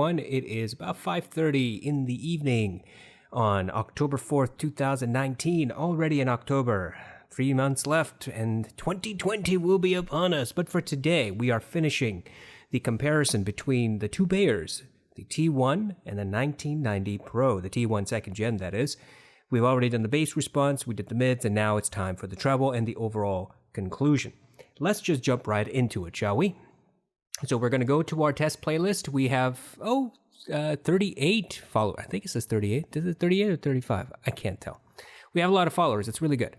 everyone. It is about 5:30 in the evening on October 4th, 2019. Already in October. 3 months left, and 2020 will be upon us. But for today, we are finishing the comparison between the two Beyers, the T1 and the 1990 Pro, the T1 second gen, that is. We've already done the bass response, we did the mids, and now it's time for the treble and the overall conclusion. Let's just jump right into it, shall we? So we're going to go to our test playlist. We have, 38 followers. I think it says 38. Is it 38 or 35? I can't tell. We have a lot of followers. It's really good.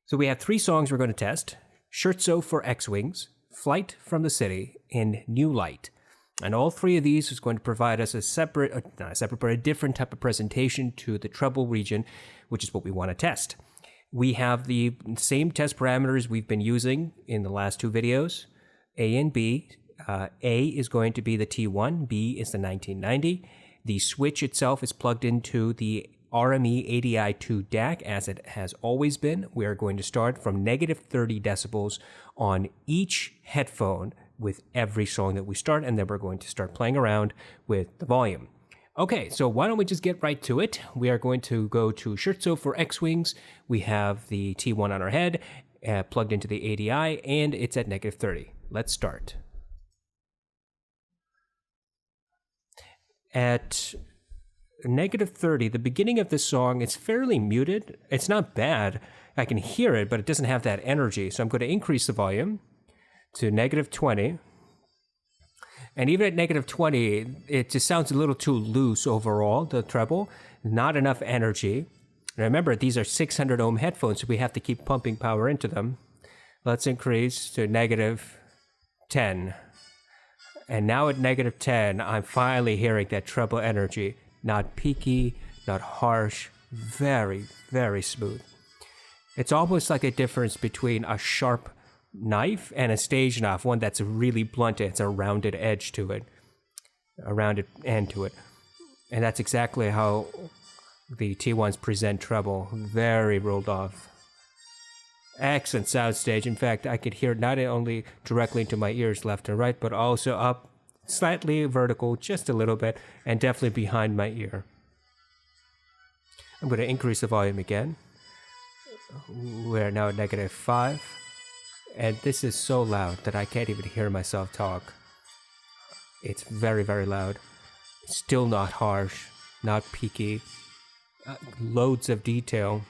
So we have 3 songs we're going to test. Scherzo for X-Wings, Flight from the City, and New Light. And all 3 of these is going to provide us a different type of presentation to the treble region, which is what we want to test. We have the same test parameters we've been using in the last 2 videos, A and B. A is going to be the T1, B is the 1990. The switch itself is plugged into the RME ADI2 DAC as it has always been. We are going to start from negative 30 decibels on each headphone with every song that we start, and then we're going to start playing around with the volume. Okay, so why don't we just get right to it? We are going to go to Scherzo for X-Wings. We have the T1 on our head, plugged into the ADI, and it's at negative 30. Let's start. At negative 30, the beginning of this song is fairly muted. It's not bad. I can hear it, but it doesn't have that energy. So I'm going to increase the volume to negative 20. And even at negative 20, it just sounds a little too loose overall, the treble. Not enough energy. And remember, these are 600 ohm headphones, so we have to keep pumping power into them. Let's increase to negative 10. And now at negative 10, I'm finally hearing that treble energy. Not peaky, not harsh, very, very smooth. It's almost like a difference between a sharp knife and a stage knife, one that's really blunt, it's a rounded edge to it, a rounded end to it. And that's exactly how the T1s present treble, very rolled off. Excellent soundstage. In fact, I could hear it not only directly into my ears left and right, but also up slightly vertical, just a little bit, and definitely behind my ear. I'm going to increase the volume again. We're now at negative 5. And this is so loud that I can't even hear myself talk. It's very, very loud. Still not harsh, not peaky. Loads of detail.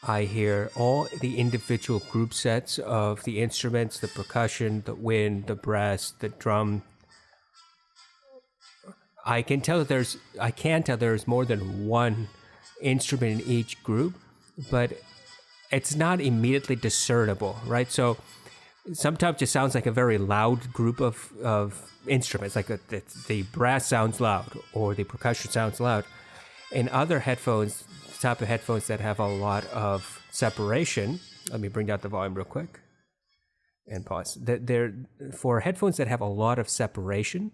I hear all the individual group sets of the instruments, the percussion, the wind, the brass, the drum. I can tell there's more than one instrument in each group, but it's not immediately discernible, right? So sometimes it sounds like a very loud group of instruments, like the brass sounds loud or the percussion sounds loud. In other headphones, type of headphones that have a lot of separation. Let me bring down the volume real quick and pause. For headphones that have a lot of separation,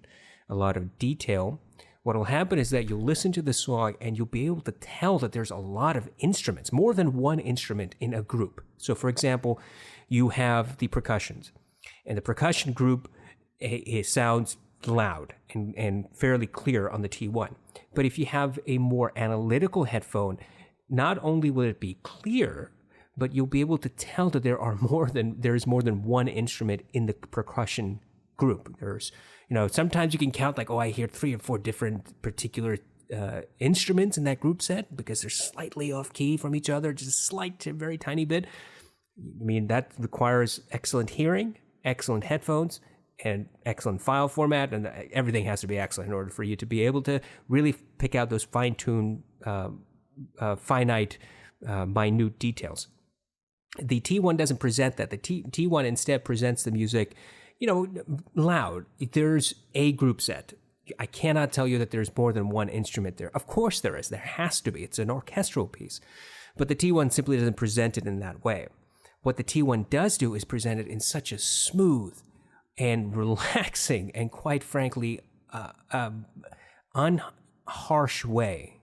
a lot of detail, what will happen is that you'll listen to the song and you'll be able to tell that there's a lot of instruments, more than one instrument in a group. So for example, you have the percussions, and the percussion group, it sounds loud and fairly clear on the T1. But if you have a more analytical headphone, not only will it be clear, but you'll be able to tell that there's more than one instrument in the percussion group. There's, sometimes you can count like, I hear 3 or 4 different particular instruments in that group set because they're slightly off key from each other, just a slight, very tiny bit. I mean, that requires excellent hearing, excellent headphones, and excellent file format, and everything has to be excellent in order for you to be able to really pick out those fine-tuned, finite, minute details. The T1 doesn't present that. The T1 instead presents the music, loud. There's a group set. I cannot tell you that there's more than one instrument there. Of course there is. There has to be. It's an orchestral piece. But the T1 simply doesn't present it in that way. What the T1 does do is present it in such a smooth and relaxing and, quite frankly, unharsh way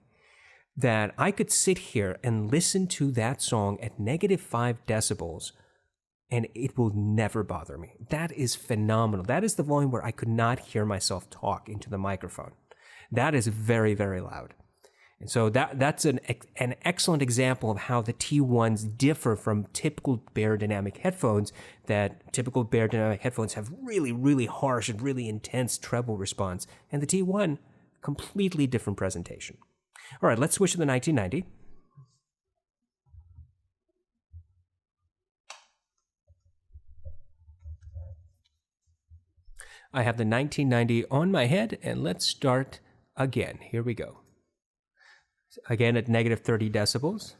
that I could sit here and listen to that song at negative 5 decibels and it will never bother me. That is phenomenal. That is the volume where I could not hear myself talk into the microphone. That is very, very loud. And so that's an excellent example of how the T1s differ from typical Beyerdynamic headphones, that typical Beyerdynamic headphones have really, really harsh and really intense treble response. And the T1, completely different presentation. All right, let's switch to the 1990. I have the 1990 on my head, and let's start again. Here we go. Again at negative 30 decibels.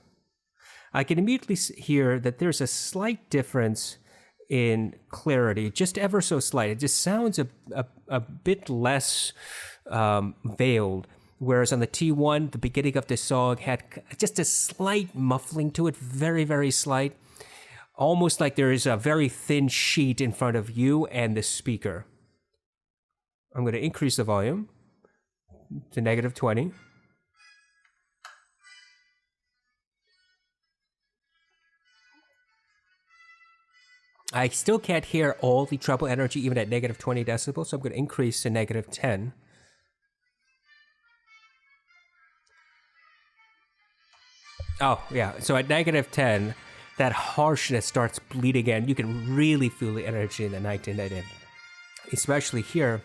I can immediately hear that there's a slight difference in clarity, just ever so slight. It just sounds a bit less veiled, whereas on the T1, the beginning of the song had just a slight muffling to it, very, very slight, almost like there is a very thin sheet in front of you and the speaker. I'm going to increase the volume to negative 20. I still can't hear all the treble energy even at negative 20 decibels, so I'm going to increase to negative 10. Oh, yeah. So at negative 10, that harshness starts bleeding in. You can really feel the energy in the 1990, especially here,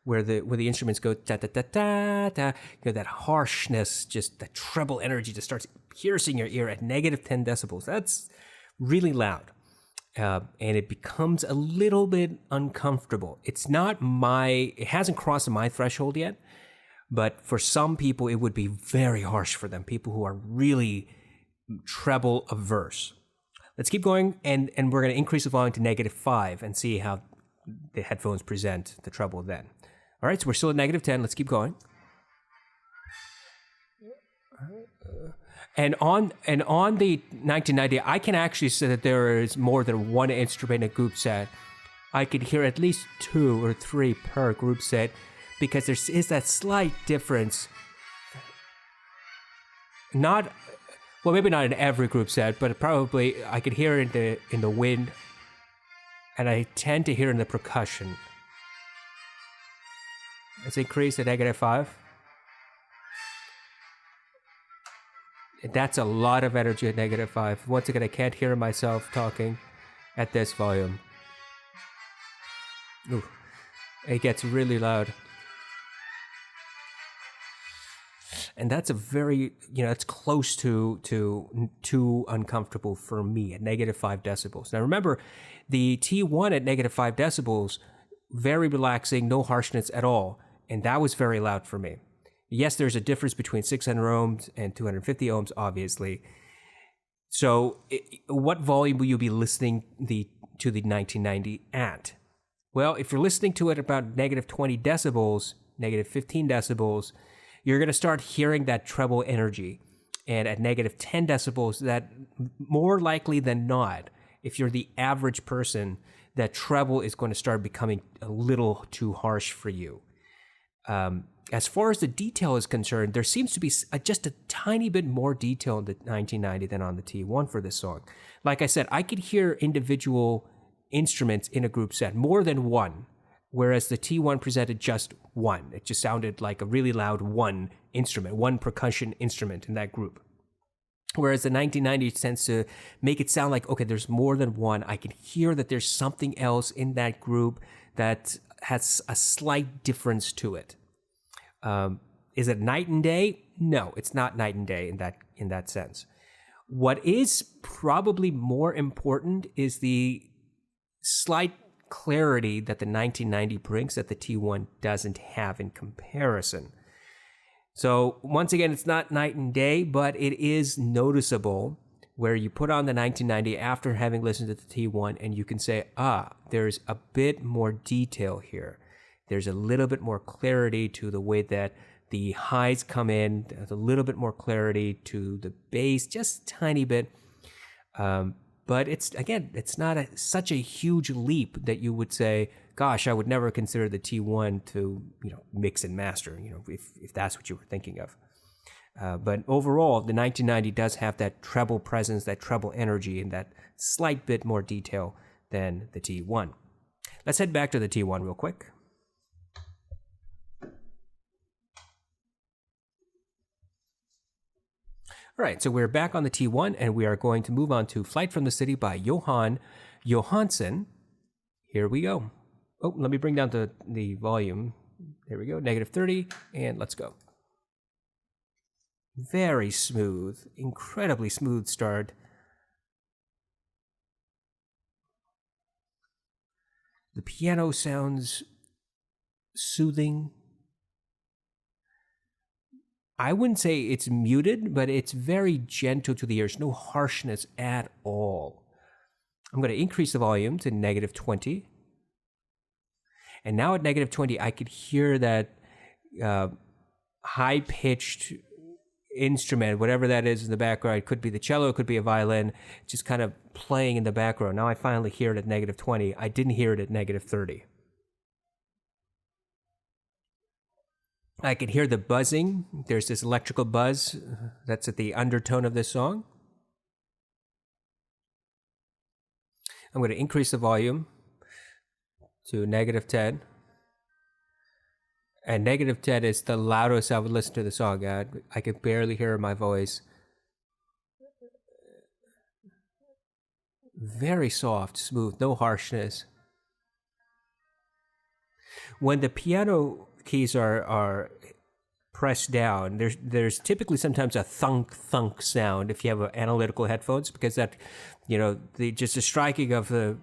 where the instruments go da da da da da. You know, that harshness, just the treble energy, just starts piercing your ear at negative 10 decibels. That's really loud, and it becomes a little bit uncomfortable. It hasn't crossed my threshold yet, but for some people, it would be very harsh for them. People who are really treble averse. Let's keep going, and we're going to increase the volume to negative 5 and see how the headphones present the treble then. All right, so we're still at negative 10. Let's keep going. And on the 1990, I can actually say that there is more than one instrument in a group set. I could hear at least 2 or 3 per group set, because there is that slight difference. Maybe not in every group set, but probably I could hear it in the wind, and I tend to hear it in the percussion. Let's increase to negative 5. That's a lot of energy at negative 5. Once again, I can't hear myself talking at this volume. Ooh, it gets really loud. And that's a very, it's close to too uncomfortable for me at negative 5 decibels. Now remember, the T1 at negative 5 decibels, very relaxing, no harshness at all. And that was very loud for me. Yes, there's a difference between 600 ohms and 250 ohms, obviously. So what volume will you be listening to the 1990 at? Well, if you're listening to it about negative 20 decibels, negative 15 decibels, you're going to start hearing that treble energy. And at negative 10 decibels, that more likely than not, if you're the average person, that treble is going to start becoming a little too harsh for you. As far as the detail is concerned, there seems to be just a tiny bit more detail in the 1990 than on the T1 for this song. Like I said, I could hear individual instruments in a group set, more than one, whereas the T1 presented just one. It just sounded like a really loud one instrument, one percussion instrument in that group. Whereas the 1990 tends to make it sound like, okay, there's more than one. I can hear that there's something else in that group that has a slight difference to it. Is it night and day? No, it's not night and day in that sense. What is probably more important is the slight clarity that the 1990 brings that the T1 doesn't have in comparison. So once again, it's not night and day, but it is noticeable where you put on the 1990 after having listened to the T1 and you can say, there's a bit more detail here. There's a little bit more clarity to the way that the highs come in. There's a little bit more clarity to the bass, just a tiny bit. But it's not such a huge leap that you would say, gosh, I would never consider the T1 to, mix and master, if that's what you were thinking of. But overall, the 1990 does have that treble presence, that treble energy, and that slight bit more detail than the T1. Let's head back to the T1 real quick. All right, so we're back on the T1, and we are going to move on to Flight from the City by Johan Johansson. Here we go. Oh, let me bring down the volume. There we go, -30, and let's go. Very smooth, incredibly smooth start. The piano sounds soothing. I wouldn't say it's muted, but it's very gentle to the ears, no harshness at all. I'm going to increase the volume to -20. And now at -20, I could hear that high-pitched instrument, whatever that is in the background. It could be the cello, it could be a violin, just kind of playing in the background. Now I finally hear it at -20. I didn't hear it at -30. I can hear the buzzing. There's this electrical buzz that's at the undertone of this song. I'm going to increase the volume to -10. And -10 is the loudest I would listen to the song at. I could barely hear my voice. Very soft, smooth, no harshness. When the piano keys are pressed down, there's typically sometimes a thunk sound if you have analytical headphones, because that, just the striking of the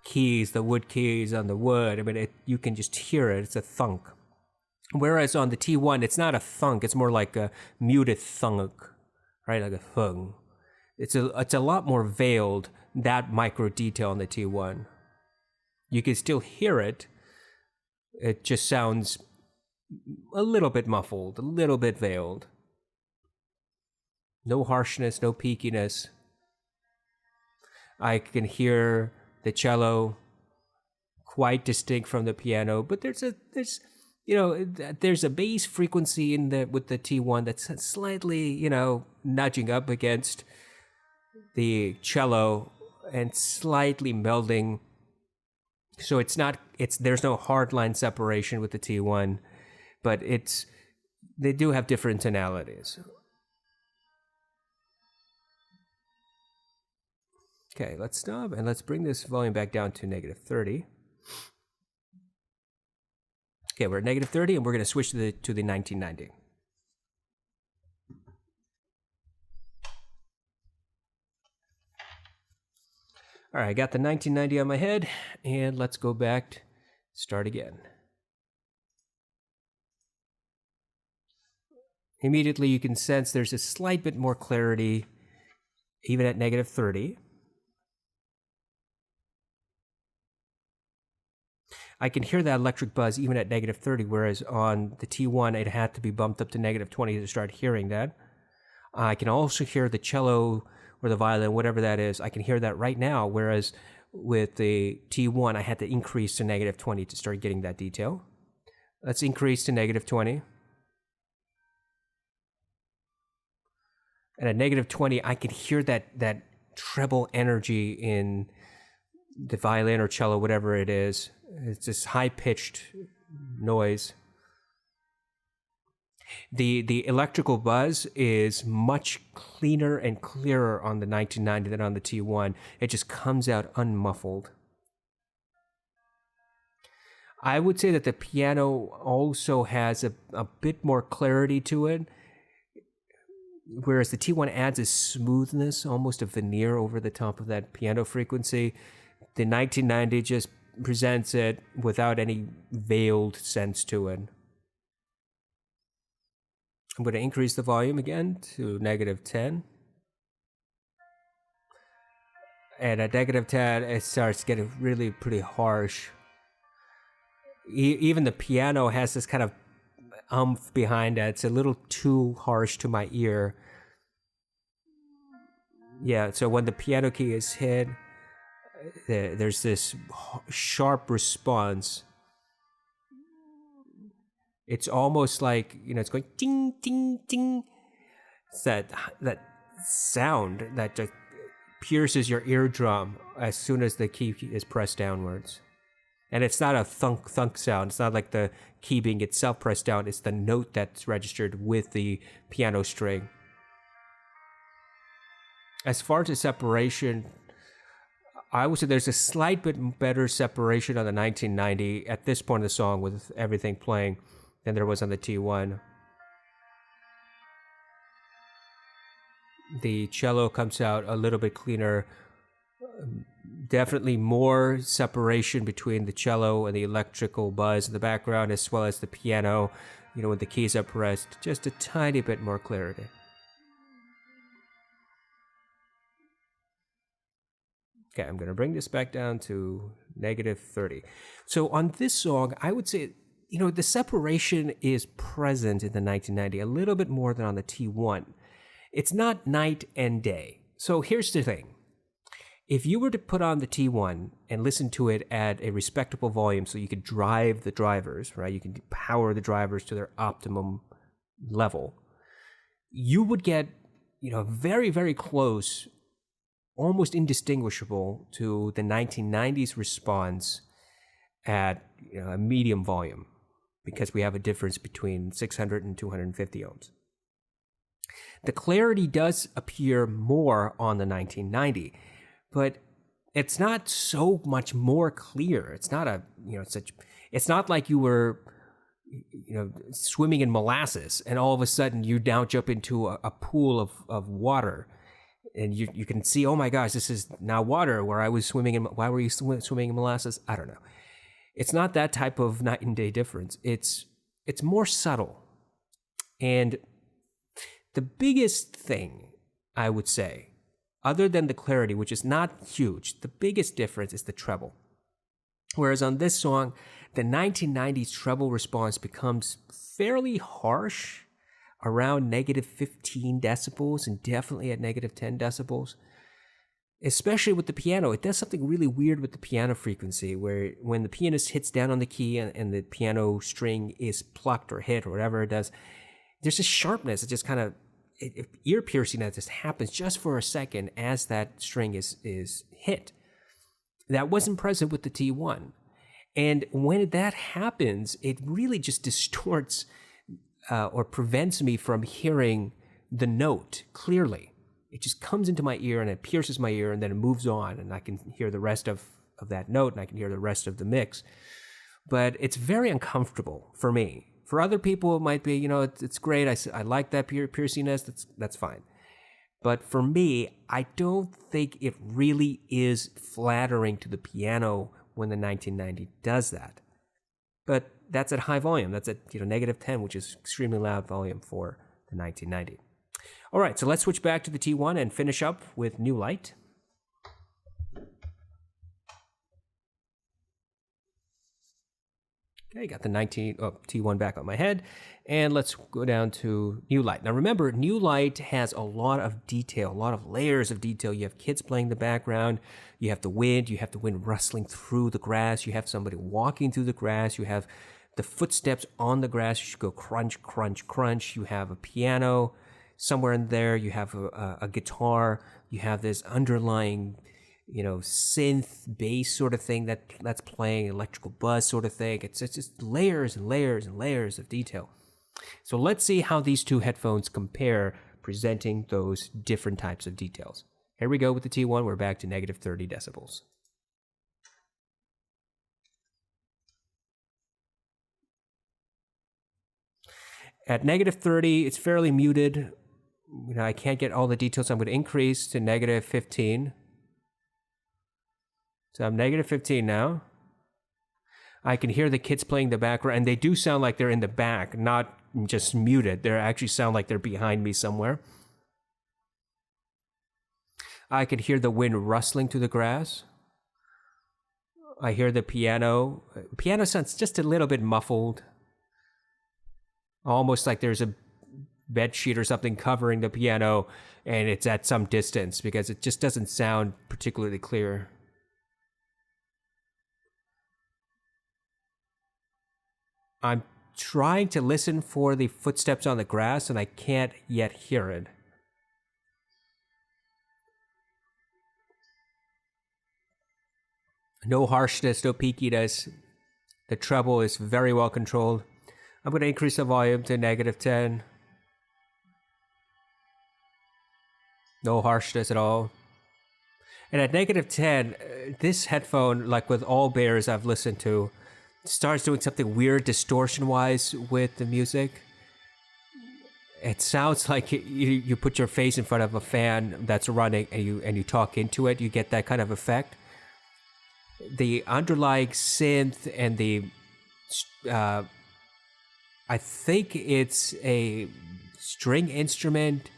keys, the wood keys on the wood, I mean, you can just hear it. It's a thunk. Whereas on the T1, it's not a thunk. It's more like a muted thunk, right? Like a thung. It's a lot more veiled, that micro detail on the T1. You can still hear it. It just sounds a little bit muffled, a little bit veiled. No harshness, no peakiness. I can hear the cello quite distinct from the piano, but there's a bass frequency with the T1 that's slightly, nudging up against the cello and slightly melding. So there's no hard line separation with the T1, but they do have different tonalities. Okay, let's stop and let's bring this volume back down to -30. Okay, we're at -30 and we're going to switch to the 1990. All right, I got the 1990 on my head, and let's go back, start again. Immediately you can sense there's a slight bit more clarity, even at -30. I can hear that electric buzz even at -30, whereas on the T1, it had to be bumped up to -20 to start hearing that. I can also hear the cello or the violin, whatever that is. I can hear that right now, whereas with the T1, I had to increase to -20 to start getting that detail. Let's increase to -20. And at -20, I can hear that treble energy in the violin or cello, whatever it is. It's this high-pitched noise. The electrical buzz is much cleaner and clearer on the 1990 than on the T1. It just comes out unmuffled. I would say that the piano also has a bit more clarity to it, whereas the T1 adds a smoothness, almost a veneer over the top of that piano frequency. The 1990 just presents it without any veiled sense to it. I'm going to increase the volume again to -10. And at -10, it starts getting really pretty harsh. Even the piano has this kind of umph behind it. It's a little too harsh to my ear. Yeah, so when the piano key is hit, there's this sharp response. It's almost like, it's going ding, ding, ding. It's that sound that just pierces your eardrum as soon as the key is pressed downwards. And it's not a thunk thunk sound. It's not like the key being itself pressed down. It's the note that's registered with the piano string. As far as the separation, I would say there's a slight bit better separation on the 1990 at this point of the song with everything playing than there was on the T1. The cello comes out a little bit cleaner. Definitely more separation between the cello and the electrical buzz in the background, as well as the piano, when the keys are pressed. Just a tiny bit more clarity. Okay, I'm going to bring this back down to -30. So on this song, I would say, the separation is present in the 1990 a little bit more than on the T1. It's not night and day. So here's the thing. If you were to put on the T1 and listen to it at a respectable volume so you could drive the drivers, right? You can power the drivers to their optimum level. You would get, very, very close, almost indistinguishable to the 1990s response at a medium volume, because we have a difference between 600 and 250 ohms. The clarity does appear more on the 1990, but it's not so much more clear. It's not it's not like you were, swimming in molasses and all of a sudden you now jump into a pool of water. And you can see, oh my gosh, this is now water where I was swimming in. Why were you swimming in molasses? I don't know. It's not that type of night and day difference. It's more subtle. And the biggest thing I would say, other than the clarity, which is not huge, the biggest difference is the treble. Whereas on this song, the 1990s treble response becomes fairly harsh, around -15 decibels and definitely at -10 decibels. Especially with the piano, it does something really weird with the piano frequency, where when the pianist hits down on the key and the piano string is plucked or hit or whatever it does, there's a sharpness. It just kind of ear piercing that just happens just for a second as that string is hit. That wasn't present with the T1, and when that happens, it really just distorts or prevents me from hearing the note clearly. It just comes into my ear and it pierces my ear, and then it moves on, and I can hear the rest of that note, and I can hear the rest of the mix. But it's very uncomfortable for me. For other people, it might be, it's great. I like that pierciness. That's fine. But for me, I don't think it really is flattering to the piano when the 1990 does that. But that's at high volume. That's at -10, which is extremely loud volume for the 1990. All right, so let's switch back to the T1 and finish up with New Light. Okay, got the T1 back on my head, and let's go down to New Light. Now remember, New Light has a lot of detail, a lot of layers of detail. You have kids playing in the background, you have the wind rustling through the grass, you have somebody walking through the grass, you have the footsteps on the grass, you should go crunch, crunch, crunch, you have a piano somewhere in there, you have a guitar, you have this underlying synth bass sort of thing that's playing, electrical buzz sort of thing. It's just layers and layers and layers of detail. So let's see how these two headphones compare, presenting those different types of details. Here we go with the T1. We're back to -30 decibels. At -30, it's fairly muted. I can't get all the details. I'm going to increase to -15. So I'm -15 now. I can hear the kids playing the background, and they do sound like they're in the back, not just muted. They actually sound like they're behind me somewhere. I can hear the wind rustling through the grass. I hear the piano. Piano sounds just a little bit muffled. Almost like there's a bed sheet or something covering the piano, and it's at some distance because it just doesn't sound particularly clear. I'm trying to listen for the footsteps on the grass, and I can't yet hear it. No harshness, no peakiness. The treble is very well controlled. I'm going to increase the volume to -10. No harshness at all. And at -10, this headphone, like with all Beyers I've listened to, starts doing something weird distortion-wise with the music. It sounds like you put your face in front of a fan that's running and you talk into it. You get that kind of effect. The underlying synth and the I think it's a string instrument.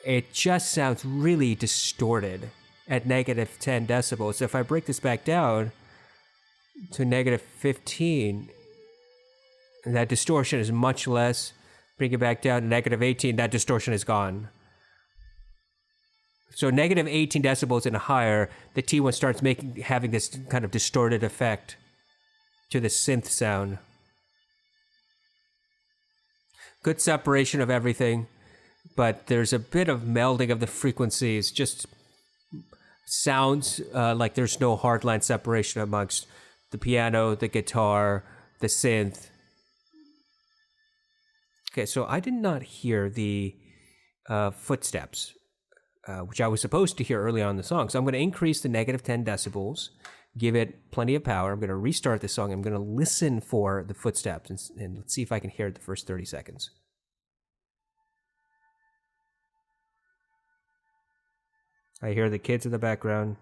It just sounds really distorted at -10 decibels. So if I break this back down to -15, that distortion is much less. Bring it back down to -18, that distortion is gone. So -18 decibels and higher, the T1 starts having this kind of distorted effect to the synth sound. Good separation of everything, but there's a bit of melding of the frequencies. Just sounds like there's no hardline separation amongst the piano, the guitar, the synth. Okay, so I did not hear the footsteps, which I was supposed to hear early on in the song. So I'm going to increase the -10 decibels, give it plenty of power. I'm going to restart the song. I'm going to listen for the footsteps and let's see if I can hear it the first 30 seconds. I hear the kids in the background,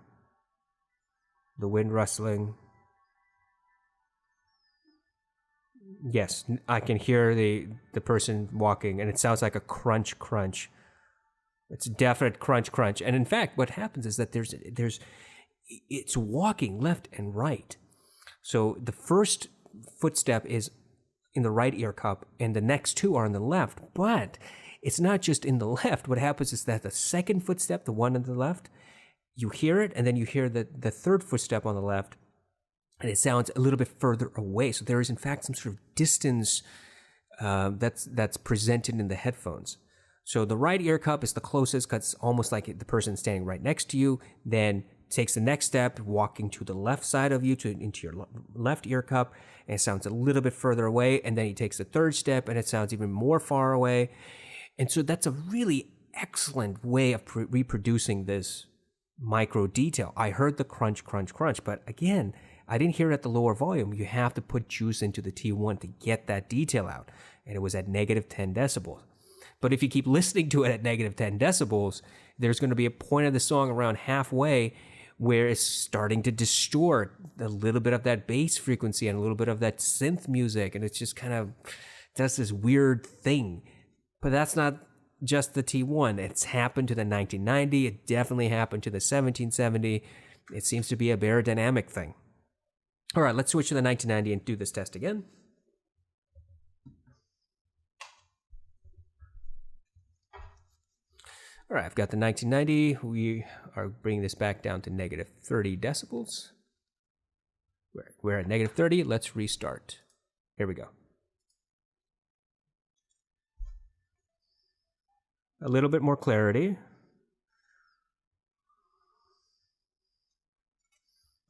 the wind rustling. Yes, I can hear the person walking, and it sounds like a crunch, crunch. It's definite crunch, crunch. And in fact, what happens is that it's walking left and right. So the first footstep is in the right ear cup, and the next two are on the left. But it's not just in the left. What happens is that the second footstep, the one on the left, you hear it, and then you hear the third footstep on the left, and it sounds a little bit further away. So there is, in fact, some sort of distance that's presented in the headphones. So the right ear cup is the closest because it's almost like the person standing right next to you, then takes the next step, walking to the left side of you into your left ear cup, and it sounds a little bit further away, and then he takes the third step, and it sounds even more far away. And so that's a really excellent way of reproducing this micro detail. I heard the crunch, crunch, crunch, but again, I didn't hear it at the lower volume. You have to put juice into the T1 to get that detail out. And it was at -10 decibels. But if you keep listening to it at -10 decibels, there's going to be a point of the song around halfway where it's starting to distort a little bit of that bass frequency and a little bit of that synth music. And it's just kind of does this weird thing. But that's not just the T1. It's happened to the 1990. It definitely happened to the 1770. It seems to be a Beyerdynamic thing. All right, let's switch to the 1990 and do this test again. All right, I've got the 1990. We are bringing this back down to -30 decibels. We're at -30. Let's restart. Here we go. A little bit more clarity.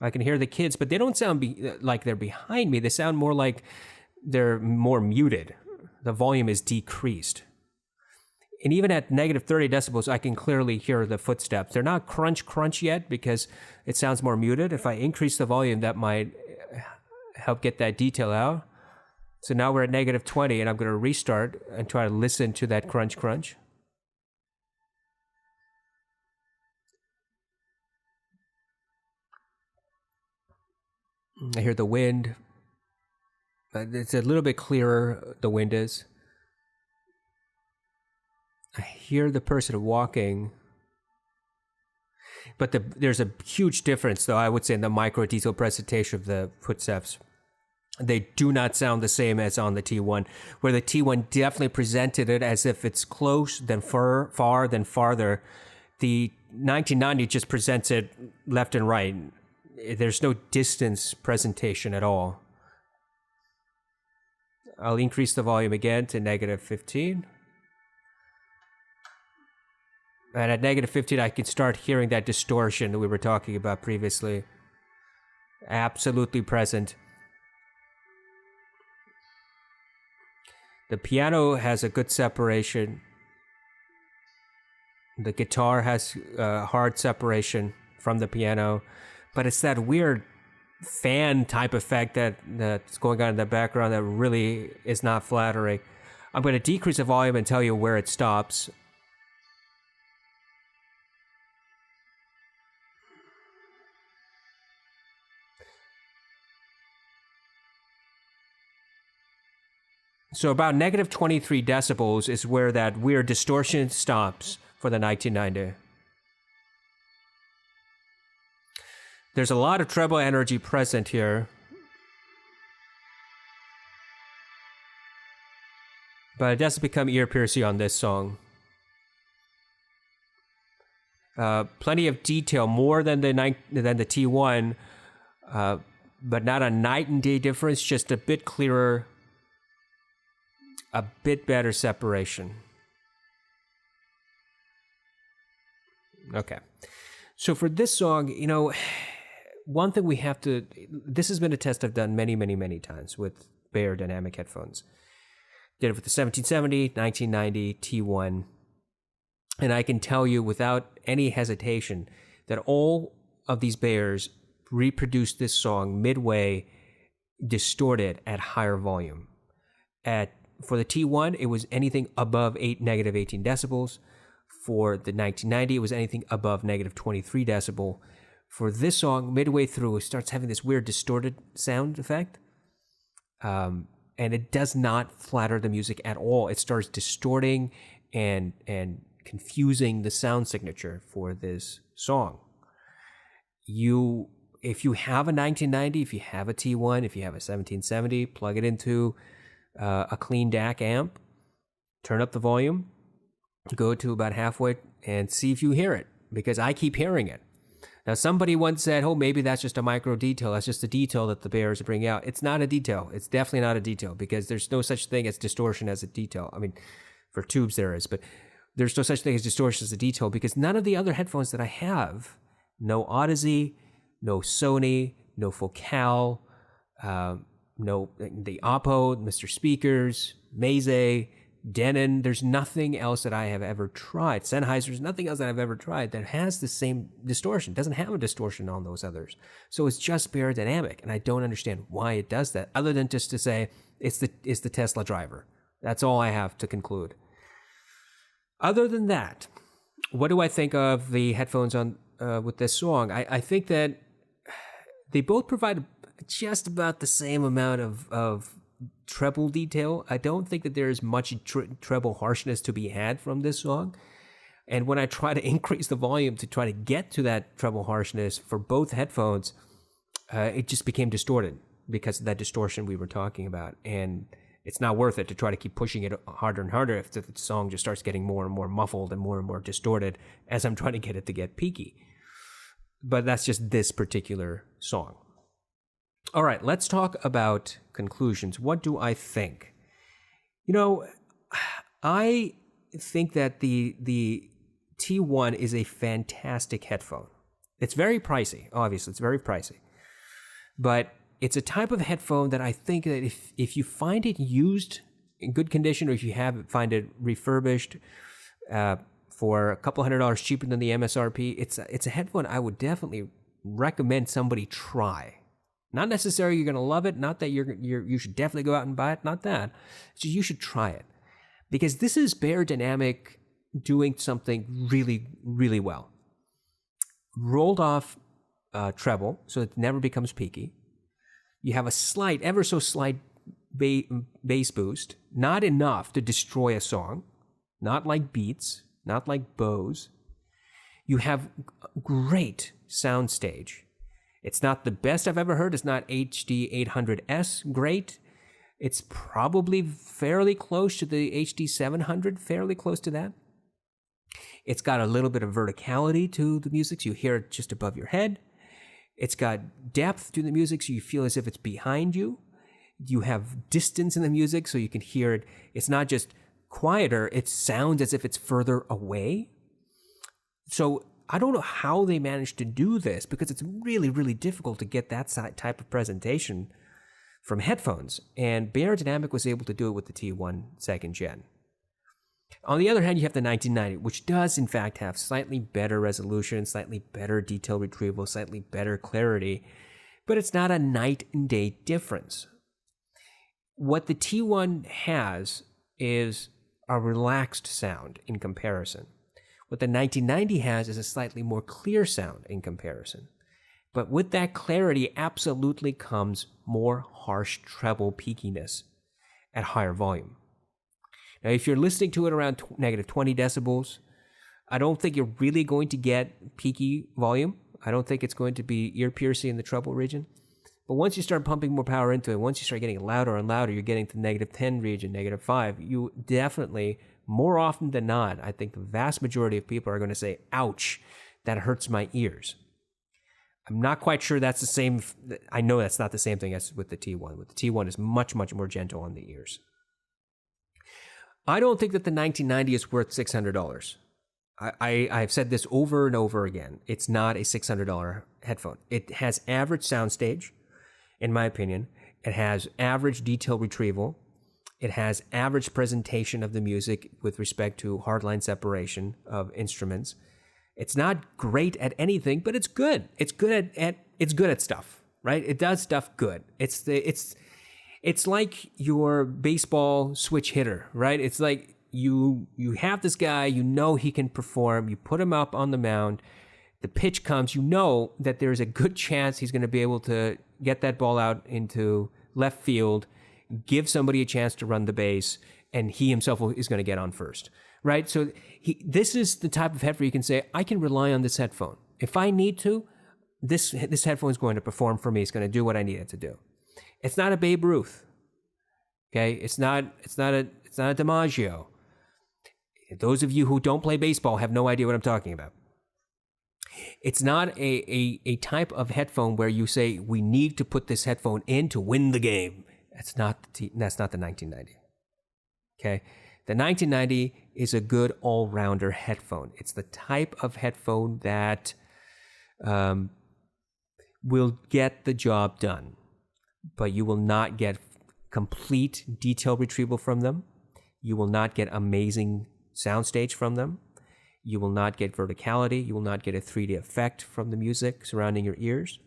I can hear the kids, but they don't sound like they're behind me. They sound more like they're more muted. The volume is decreased. And even at -30 decibels, I can clearly hear the footsteps. They're not crunch, crunch yet because it sounds more muted. If I increase the volume, that might help get that detail out. So now we're at -20, and I'm going to restart and try to listen to that crunch, crunch. I hear the wind. It's a little bit clearer, the wind is. I hear the person walking. But there's a huge difference, though, I would say, in the micro detail presentation of the footsteps. They do not sound the same as on the T1, where the T1 definitely presented it as if it's close, then far, then farther. The 1990 just presents it left and right. There's no distance presentation at all. I'll increase the volume again to -15. And at -15, I can start hearing that distortion that we were talking about previously. Absolutely present. The piano has a good separation. The guitar has hard separation from the piano, but it's that weird fan type effect that's going on in the background that really is not flattering. I'm going to decrease the volume and tell you where it stops. So about negative 23 decibels is where that weird distortion stops for the 1990. There's a lot of treble energy present here. But it doesn't become ear-piercing on this song. Plenty of detail, more than the T1, but not a night and day difference, just a bit clearer, a bit better separation. Okay. So for this song, one thing we have to, this has been a test I've done many, many, many times with Beyerdynamic headphones. Did it with the 1770, 1990, T1. And I can tell you without any hesitation that all of these Beyers reproduced this song midway, distorted at higher volume. For the T1, it was anything above negative 18 decibels. For the 1990, it was anything above negative 23 decibel. For this song, midway through, it starts having this weird distorted sound effect. And it does not flatter the music at all. It starts distorting and confusing the sound signature for this song. If you have a 1990, if you have a T1, if you have a 1770, plug it into a clean DAC amp, turn up the volume, go to about halfway, and see if you hear it, because I keep hearing it. Now, somebody once said, oh, maybe that's just a micro detail. That's just a detail that the Beyers are bringing out. It's not a detail. It's definitely not a detail, because there's no such thing as distortion as a detail. I mean, for tubes there is, but there's no such thing as distortion as a detail, because none of the other headphones that I have, no audeze, no Sony, no FourX, no the Oppo, Mr. Speakers, Meze, Denon, there's nothing else that I have ever tried. Sennheiser's nothing else that I've ever tried that has the same distortion. It doesn't have a distortion on those others. So it's just Beyerdynamic, and I don't understand why it does that, other than just to say it's the Tesla driver. That's all I have to conclude. Other than that, what do I think of the headphones on with this song? I think that they both provide just about the same amount of treble detail. I don't think that there is much treble harshness to be had from this song. And when I try to increase the volume to try to get to that treble harshness for both headphones, it just became distorted because of that distortion we were talking about. And it's not worth it to try to keep pushing it harder and harder if the song just starts getting more and more muffled and more distorted as I'm trying to get it to get peaky. But that's just this particular song. All right, let's talk about conclusions. What do I think? I think that the T1 is a fantastic headphone. It's very pricey, obviously. It's very pricey. But it's a type of headphone that I think that if you find it used in good condition, or if you find it refurbished for a couple $100 cheaper than the MSRP, it's a headphone I would definitely recommend somebody try. Not necessarily you're going to love it, not that you should definitely go out and buy it, not that. It's just you should try it. Because this is Beyerdynamic doing something really, really well. Rolled off treble, so it never becomes peaky. You have a slight, ever so slight bass boost, not enough to destroy a song, not like Beats, not like Bose. You have great soundstage. It's not the best I've ever heard. It's not HD 800S great. It's probably fairly close to the HD 700, fairly close to that. It's got a little bit of verticality to the music, so you hear it just above your head. It's got depth to the music, so you feel as if it's behind you. You have distance in the music, so you can hear it. It's not just quieter, it sounds as if it's further away. So I don't know how they managed to do this, because it's really, really difficult to get that type of presentation from headphones. And Beyerdynamic was able to do it with the T1 2nd Gen. On the other hand, you have the 1990, which does in fact have slightly better resolution, slightly better detail retrieval, slightly better clarity, but it's not a night and day difference. What the T1 has is a relaxed sound in comparison. What the 1990 has is a slightly more clear sound in comparison. But with that clarity absolutely comes more harsh treble peakiness at higher volume. Now, if you're listening to it around negative 20 decibels, I don't think you're really going to get peaky volume. I don't think it's going to be ear-piercing in the treble region. But once you start pumping more power into it, once you start getting louder and louder, you're getting to negative 10 region, negative 5, you definitely, more often than not, I think the vast majority of people are going to say, ouch, that hurts my ears. I'm not quite sure that's the same. I know that's not the same thing as with the T1. With the T1 is much, much more gentle on the ears. I don't think that the 1990 is worth $600. I've said this over and over again. It's not a $600 headphone. It has average soundstage, in my opinion. It has average detail retrieval. It has average presentation of the music with respect to hardline separation of instruments. It's not great at anything, but it's good. It's good at stuff, right? It does stuff good. It's like your baseball switch hitter, right? It's like you have this guy, you know he can perform, you put him up on the mound, the pitch comes, you know that there's a good chance he's going to be able to get that ball out into left field, give somebody a chance to run the base, and he himself is going to get on first, right? So this is the type of headphone you can say, I can rely on this headphone. If I need to, this headphone is going to perform for me. It's going to do what I need it to do. It's not a Babe Ruth, okay? It's not a DiMaggio. Those of you who don't play baseball have no idea what I'm talking about. It's not a type of headphone where you say, we need to put this headphone in to win the game. That's not the 1990. Okay? The 1990 is a good all-rounder headphone. It's the type of headphone that will get the job done, but you will not get complete detail retrieval from them. You will not get amazing soundstage from them. You will not get verticality. You will not get a 3D effect from the music surrounding your ears.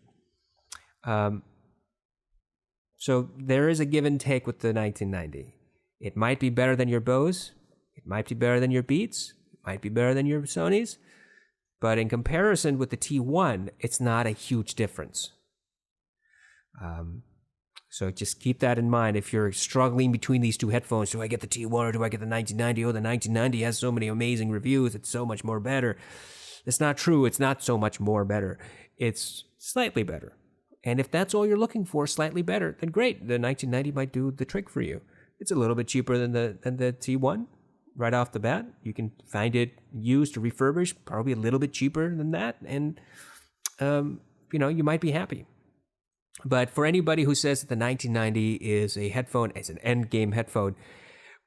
So there is a give and take with the 1990. It might be better than your Bose. It might be better than your Beats. It might be better than your Sonys. But in comparison with the T1, it's not a huge difference. So just keep that in mind. If you're struggling between these two headphones, do I get the T1 or do I get the 1990? Oh, the 1990 has so many amazing reviews. It's so much more better. It's not true. It's not so much more better. It's slightly better. And if that's all you're looking for, slightly better, then great. The 1990 might do the trick for you. It's a little bit cheaper than the T1 right off the bat. You can find it used or refurbished, probably a little bit cheaper than that. And, you might be happy. But for anybody who says that the 1990 is a headphone, it's an end game headphone,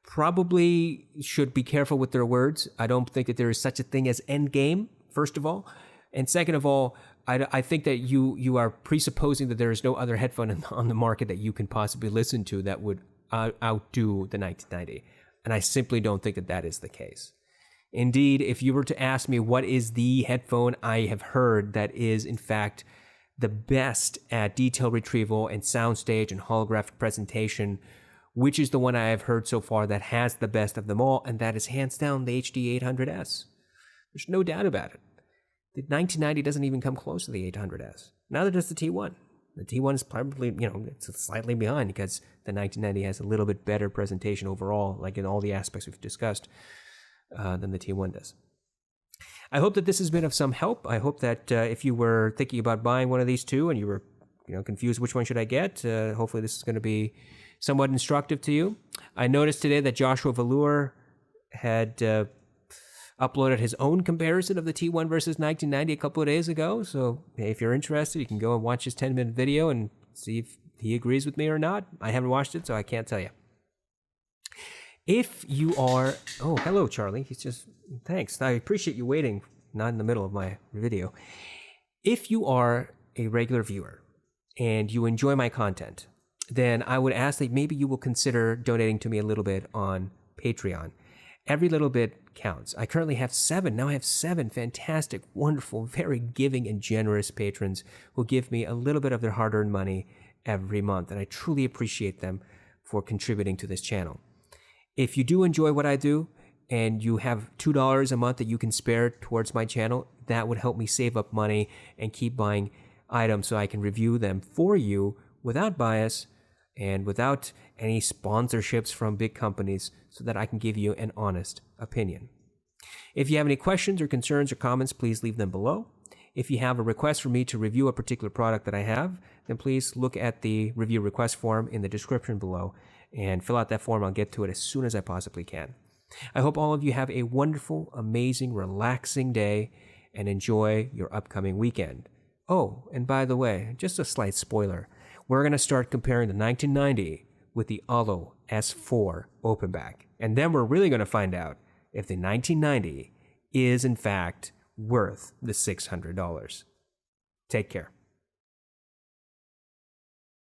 probably should be careful with their words. I don't think that there is such a thing as end game, first of all. And second of all, I think that you are presupposing that there is no other headphone on the market that you can possibly listen to that would outdo the 1990. And I simply don't think that that is the case. Indeed, if you were to ask me what is the headphone I have heard that is, in fact, the best at detail retrieval and soundstage and holographic presentation, which is the one I have heard so far that has the best of them all, and that is hands down the HD 800S. There's no doubt about it. The 1990 doesn't even come close to the 800S. Neither does the T1. The T1 is probably, it's slightly behind because the 1990 has a little bit better presentation overall, like in all the aspects we've discussed, than the T1 does. I hope that this has been of some help. I hope that if you were thinking about buying one of these two and you were confused which one should I get, hopefully this is going to be somewhat instructive to you. I noticed today that Joshua Velour had uploaded his own comparison of the T1 versus 1990 a couple of days ago. So if you're interested, you can go and watch his 10-minute video and see if he agrees with me or not. I haven't watched it, so I can't tell you. If you are... Oh, hello, Charlie. Thanks. I appreciate you waiting not in the middle of my video. If you are a regular viewer and you enjoy my content, then I would ask that maybe you will consider donating to me a little bit on Patreon. Every little bit counts. I currently have 7. Now I have 7 fantastic, wonderful, very giving and generous patrons who give me a little bit of their hard-earned money every month, and I truly appreciate them for contributing to this channel. If you do enjoy what I do and you have $2 a month that you can spare towards my channel, that would help me save up money and keep buying items so I can review them for you without bias and without any sponsorships from big companies, so that I can give you an honest opinion. If you have any questions or concerns or comments, please leave them below. If you have a request for me to review a particular product that I have, then please look at the review request form in the description below and fill out that form. I'll get to it as soon as I possibly can. I hope all of you have a wonderful, amazing, relaxing day and enjoy your upcoming weekend. Oh, and by the way, just a slight spoiler. We're going to start comparing the 1990 with the audeze S4 open back. And then we're really going to find out if the 1990 is in fact worth the $600. Take care.